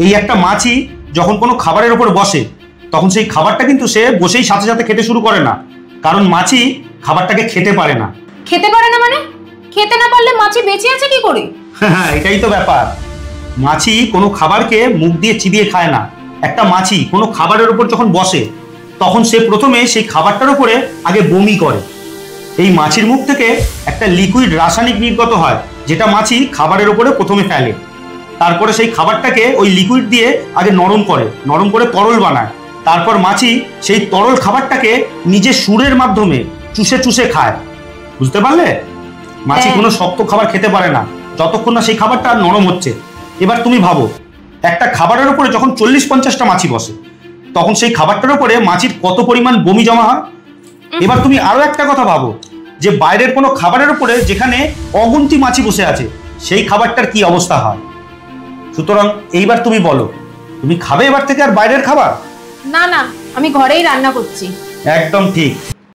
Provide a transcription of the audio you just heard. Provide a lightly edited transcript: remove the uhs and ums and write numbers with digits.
এই একটা মাছি যখন কোনো খাবারের উপর বসে তখন সেই খাবারটা কিন্তু সে বসেই সাথে সাথে খেতে শুরু করে না, কারণ মাছি খাবারটাকে খেতে পারে না। খেতে পারে না মানে? খেতে না পারলে মাছি বেঁচে আছে কি করে? হ্যাঁ, এটাই তো ব্যাপার। মাছি কোনো খাবারকে মুখ দিয়ে চিবিয়ে খায় না। একটা মাছি কোনো খাবারের উপর যখন বসে তখন সে প্রথমে সেই খাবারটার উপরে আগে বমি করে। এই মাছির মুখ থেকে একটা লিকুইড রাসায়নিক নির্গত হয়, যেটা মাছি খাবারের উপরে প্রথমে ফেলে। তারপরে সেই খাবারটাকে ওই লিকুইড দিয়ে আগে নরম করে তরল বানায়। তারপর মাছি সেই তরল খাবারটাকে নিজের সুরের মাধ্যমে চুষে চুষে খায়। বুঝতে পারলে? মাছি কোনো শক্ত খাবার খেতে পারে না যতক্ষণ না সেই খাবারটা নরম হচ্ছে। এবার তুমি ভাবো, একটা খাবারের উপরে যখন 40-50টা মাছি বসে তখন সেই খাবারটার উপরে মাছির কত পরিমাণ বমি জমা হয়। এবার তুমি আরো একটা কথা ভাবো, যে বাইরের কোনো খাবারের উপরে যেখানে অগুন্তি মাছি বসে আছে সেই খাবারটার কি অবস্থা হয়। সুতরাং এইবার তুমি বলো, তুমি খাবে এবার থেকে আর বাইরের খাবার? না না, আমি ঘরেই রান্না করছি। একদম ঠিক।